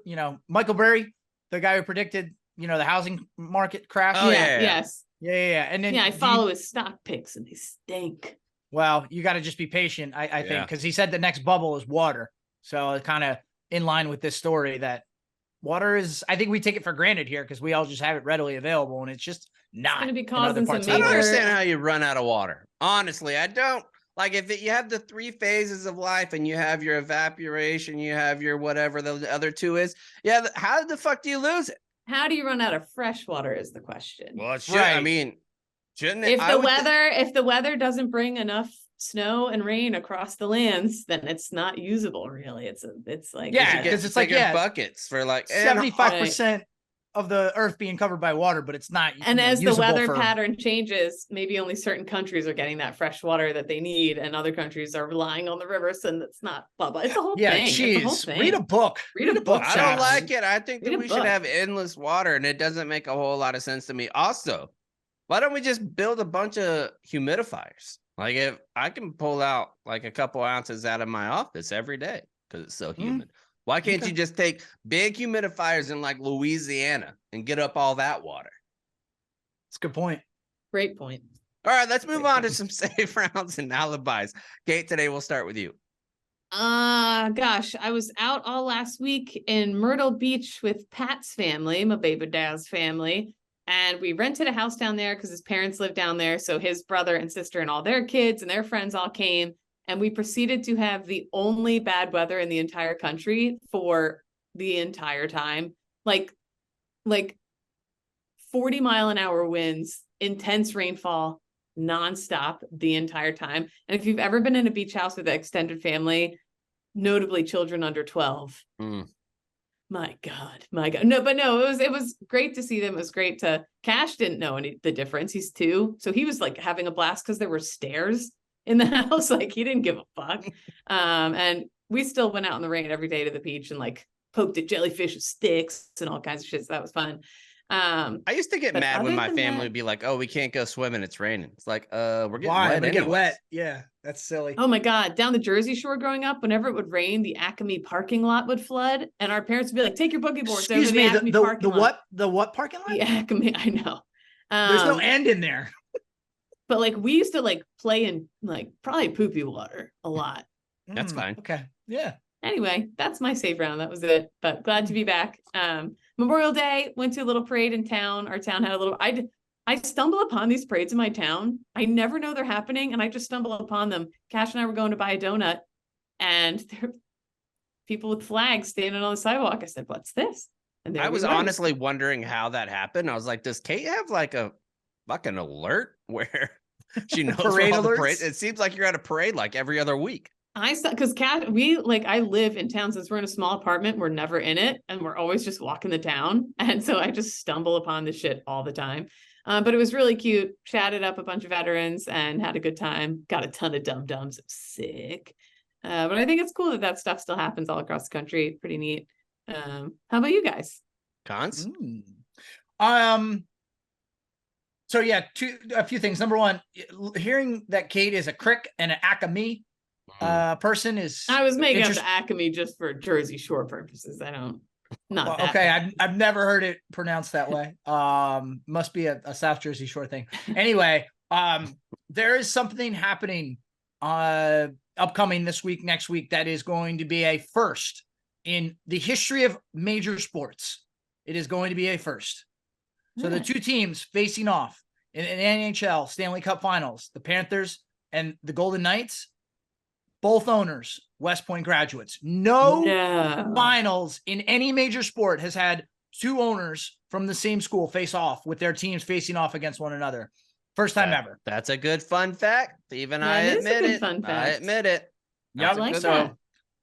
Michael Berry, the guy who predicted, the housing market crash. Oh, yeah. Yes. Yeah. And then I follow his stock picks and they stink. Well, you got to just be patient, I think, because he said the next bubble is water. So kind of in line with this story that water is, I think we take it for granted here because we all just have it readily available, and it's just not. Going to be causing some I don't understand how you run out of water. Honestly, I don't. Like if you have the 3 phases of life and you have your evaporation, you have your whatever the other 2 is. Yeah, how the fuck do you lose it? How do you run out of fresh water is the question. Well, it should. Right. I mean, shouldn't it? If the weather doesn't bring enough snow and rain across the lands, then it's not usable. Really, it's like because it's like buckets for like 75% of the earth being covered by water, but it's not. And as the weather pattern changes, maybe only certain countries are getting that fresh water that they need, and other countries are relying on the rivers, and it's not. Blah blah. It's a whole thing. Geez. Read a book. Read a book. I don't like it. I think that we should have endless water, and it doesn't make a whole lot of sense to me. Also, why don't we just build a bunch of humidifiers? Like if I can pull out like a couple ounces out of my office every day because it's so humid. Why can't you just take big humidifiers in like Louisiana and get up all that water? That's a good point. Great point. All right, let's move on to some safe rounds and alibis. Kate, today we'll start with you. Gosh, I was out all last week in Myrtle Beach with Pat's family, my baby dad's family. And we rented a house down there because his parents lived down there. So his brother and sister and all their kids and their friends all came. And we proceeded to have the only bad weather in the entire country for the entire time. Like 40-mile-an-hour winds, intense rainfall, nonstop the entire time. And if you've ever been in a beach house with an extended family, notably children under 12, my God. No, it was great to see them. It was great to, Cash didn't know the difference. He's 2. So he was like having a blast because there were stairs in the house. Like he didn't give a fuck. And we still went out in the rain every day to the beach and like poked at jellyfish with sticks and all kinds of shit. So that was fun. I used to get mad when my family would be like, "Oh, we can't go swimming. It's raining." It's like, we're getting wet. They get wet. Yeah, that's silly. Oh my God. Down the Jersey Shore growing up, whenever it would rain, the Acme parking lot would flood. And our parents would be like, take your boogie boards. Excuse me, the what parking lot? The Acme, I know. There's no end in there. But like we used to like play in like probably poopy water a lot. That's fine. Okay. Yeah. Anyway, that's my save round. That was it. But glad to be back. Memorial Day, went to a little parade in town. Our town had a little, I stumble upon these parades in my town. I never know they're happening, and I just stumble upon them. Cash and I were going to buy a donut, and there were people with flags standing on the sidewalk. I said, "What's this?" And I was honestly wondering how that happened. I was like, does Kate have like a fucking alert where she knows parade all alerts? The parade? It seems like you're at a parade like every other week. I saw, because I live in town. Since we're in a small apartment, we're never in it, and we're always just walking the town. And so I just stumble upon this shit all the time. But it was really cute. Chatted up a bunch of veterans and had a good time. Got a ton of dum-dums. Sick. But I think it's cool that stuff still happens all across the country. Pretty neat. How about you guys? Cons? So yeah, a few things. Number one, hearing that Kate is a Crick and an Acme person is. I was making up the Acme just for Jersey Shore purposes. I don't. Not that okay. I've never heard it pronounced that way. Must be a South Jersey Shore thing. Anyway, there is something happening upcoming this week, next week, that is going to be a first in the history of major sports. It is going to be a first. So the two teams facing off in the NHL Stanley Cup Finals, the Panthers and the Golden Knights, both owners, West Point graduates. No finals in any major sport has had two owners from the same school face off with their teams facing off against one another. First time ever. That's a good fun fact. Even I admit it. I admit it. Yep. Like so,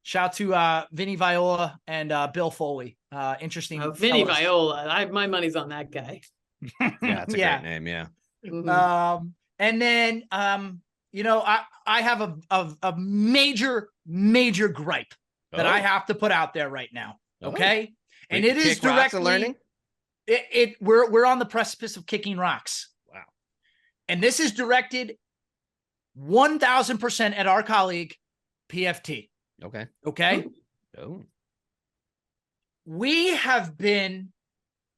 shout to Vinny Viola and Bill Foley. Interesting. Vinny Viola. My money's on that guy. Yeah, it's a great name. Yeah. Mm-hmm. And then, I have a major gripe that I have to put out there right now. Okay. And it is directly learning. We're on the precipice of kicking rocks. Wow. And this is directed 1000% at our colleague, PFT. Okay. Okay. Oh. We have been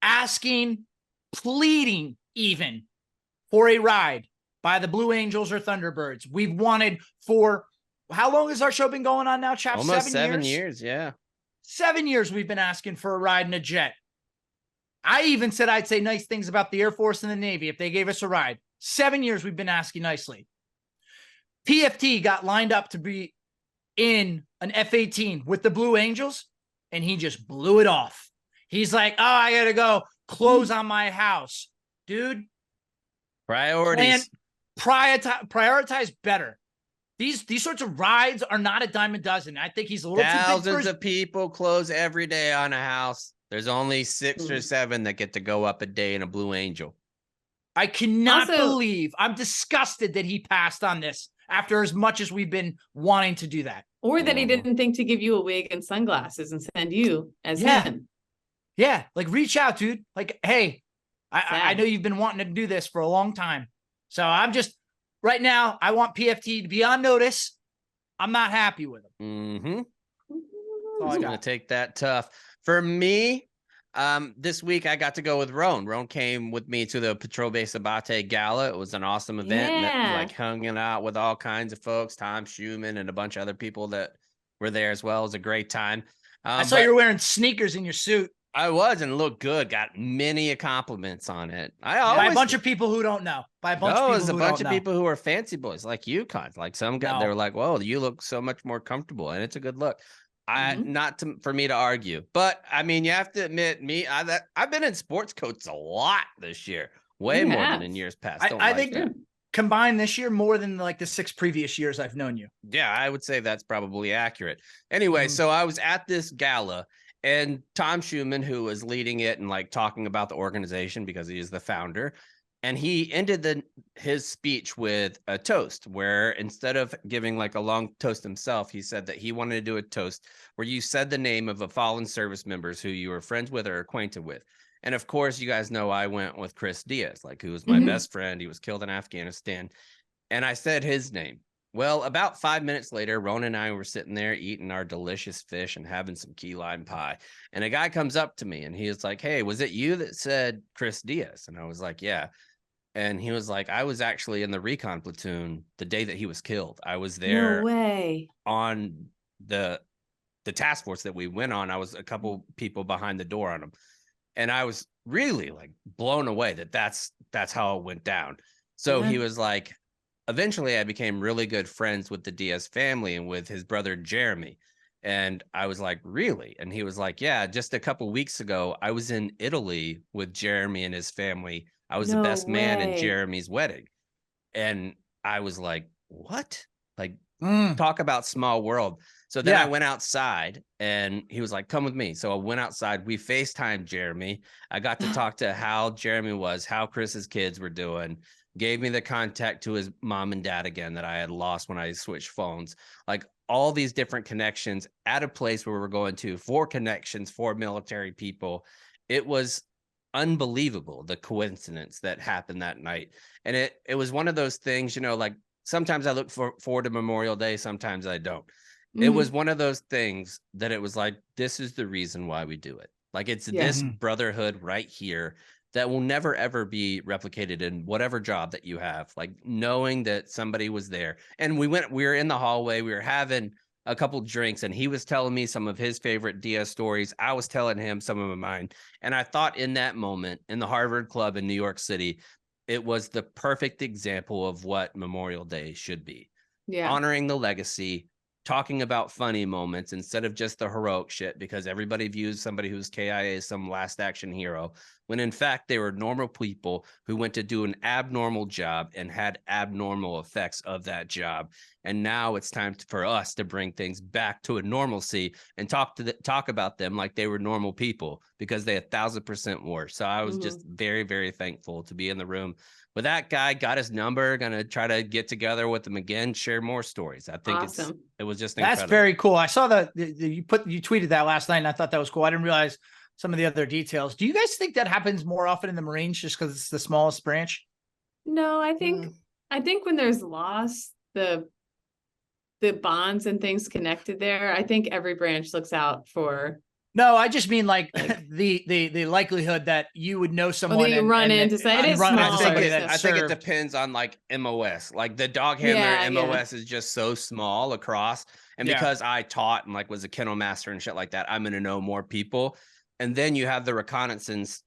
asking, pleading even for a ride by the Blue Angels or Thunderbirds. We've wanted for, how long has our show been going on now, Chap? Almost 7 years. Yeah. 7 years we've been asking for a ride in a jet. I even said I'd say nice things about the Air Force and the Navy if they gave us a ride. 7 years we've been asking nicely. PFT got lined up to be in an F-18 with the Blue Angels, and he just blew it off. He's like, oh, I got to go close on my house. Dude. Priorities. Prioritize better. These sorts of rides are not a dime a dozen. I think he's a little too big. Thousands of people close every day on a house. There's only 6 or 7 that get to go up a day in a Blue Angel. I cannot believe, I'm disgusted that he passed on this after as much as we've been wanting to do that. Or that he didn't think to give you a wig and sunglasses and send you as him. Yeah, like reach out, dude. Like, hey, I know you've been wanting to do this for a long time. So I'm just, right now, I want PFT to be on notice. I'm not happy with him. Mm-hmm. I'm going to take that tough. For me, this week I got to go with Roan. Roan came with me to the Patrol Base Abate Gala. It was an awesome event. Like hanging out with all kinds of folks, Tom Schumann and a bunch of other people that were there as well. It was a great time. I saw you were wearing sneakers in your suit. I was, and looked good. Got many compliments on it. By a bunch of people who don't know. By a bunch of people who are fancy boys like you, like some guy. They were like, "Whoa, you look so much more comfortable," and it's a good look. For me to argue, but I mean, you have to admit, I've been in sports coats a lot this year, way more than in years past. I think combined this year more than like the 6 previous years I've known you. Yeah, I would say that's probably accurate. Anyway, so I was at this gala. And Tom Schumann, who was leading it and like talking about the organization because he is the founder, and he ended his speech with a toast where instead of giving like a long toast himself, he said that he wanted to do a toast where you said the name of a fallen service members who you were friends with or acquainted with. And of course, you guys know I went with Chris Diaz, like who was my best friend. He was killed in Afghanistan. And I said his name. Well, about 5 minutes later, Ron and I were sitting there eating our delicious fish and having some key lime pie. And a guy comes up to me and he was like, "Hey, was it you that said Chris Diaz?" And I was like, "Yeah." And he was like, "I was actually in the recon platoon the day that he was killed. I was there on the task force that we went on. I was a couple people behind the door on him." And I was really like blown away that's how it went down. So he was like, eventually I became really good friends with the Diaz family and with his brother, Jeremy. And I was like, "Really?" And he was like, "Yeah, just a couple weeks ago, I was in Italy with Jeremy and his family. I was the best man in Jeremy's wedding." And I was like, "What?" Like, talk about small world. So then I went outside and he was like, "Come with me." So I went outside. We FaceTimed Jeremy. I got to talk to how Jeremy was, how Chris's kids were doing. Gave me the contact to his mom and dad again that I had lost when I switched phones. Like all these different connections at a place where we're going to 4 connections, 4 military people. It was unbelievable, the coincidence that happened that night. And it was one of those things, you know, like sometimes I look forward to Memorial Day, sometimes I don't. It was one of those things that it was like, this is the reason why we do it. Like it's this brotherhood right here that will never, ever be replicated in whatever job that you have. Like knowing that somebody was there. And we were in the hallway, we were having a couple drinks, and he was telling me some of his favorite DS stories. I was telling him some of mine. And I thought in that moment in the Harvard Club in New York City, it was the perfect example of what Memorial Day should be. Yeah. Honoring the legacy, talking about funny moments instead of just the heroic shit, because everybody views somebody who's KIA as some last action hero, when in fact they were normal people who went to do an abnormal job and had abnormal effects of that job. And now it's time for us to bring things back to a normalcy and talk about them like they were normal people, because they 1,000% were. So I was just very, very thankful to be in the room with that guy. Got his number, gonna try to get together with him again, share more stories. I think it was just incredible. That's very cool. I saw you tweeted that last night, and I thought that was cool. I didn't realize some of the other details. Do you guys think that happens more often in the Marines just because it's the smallest branch? No, I think when there's loss, the bonds and things connected there, I think every branch looks out for. No, I just mean like the likelihood that you would know someone you run into say it is small. I think it depends on like MOS. Like the dog handler MOS is just so small across. And because I taught and like was a kennel master and shit like that, I'm gonna know more people. And then you have the reconnaissance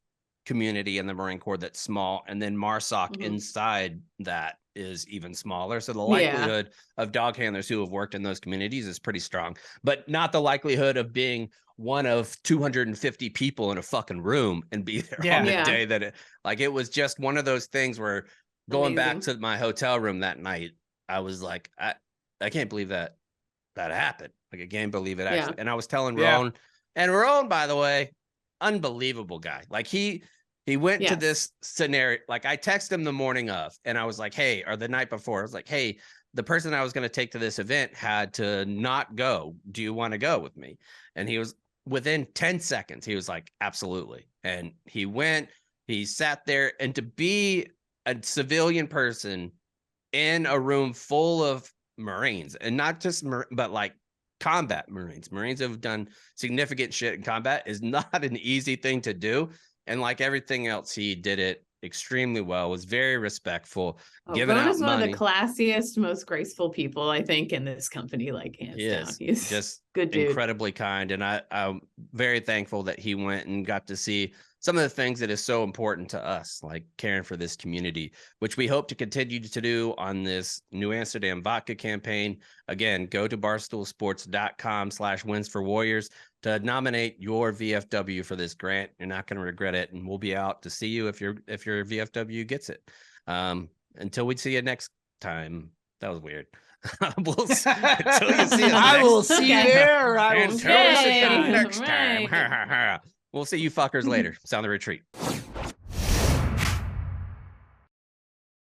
community in the Marine Corps that's small, and then MARSOC inside that is even smaller. So the likelihood of dog handlers who have worked in those communities is pretty strong, but not the likelihood of being one of 250 people in a fucking room and be there on the day that it was just one of those things where going back to my hotel room that night, I was like, I can't believe that happened. Like I can't believe it actually. And I was telling Roan, and Roan, by the way, unbelievable guy. Like he went to this scenario. Like I texted him the morning of, and I was like, hey, or the night before, I was like, hey, the person I was going to take to this event had to not go. Do you want to go with me? And he was within 10 seconds. He was like, absolutely. And he went, he sat there, and to be a civilian person in a room full of Marines, and not just, but like combat Marines who have done significant shit in combat, is not an easy thing to do. And like everything else, he did it extremely well, was very respectful, giving out money. Is one of the classiest, most graceful people, I think, in this company, like hands down. He's just good dude. Incredibly kind. And I'm very thankful that he went and got to see some of the things that is so important to us, like caring for this community, which we hope to continue to do on this New Amsterdam Vodka campaign. Again, go to barstoolsports.com/wins4warriors to nominate your VFW for this grant. You're not going to regret it. And we'll be out to see you if your VFW gets it. Until we see you next time. That was weird. Until you see us I will see you there. Until next time. We'll see you fuckers later. Sound the retreat.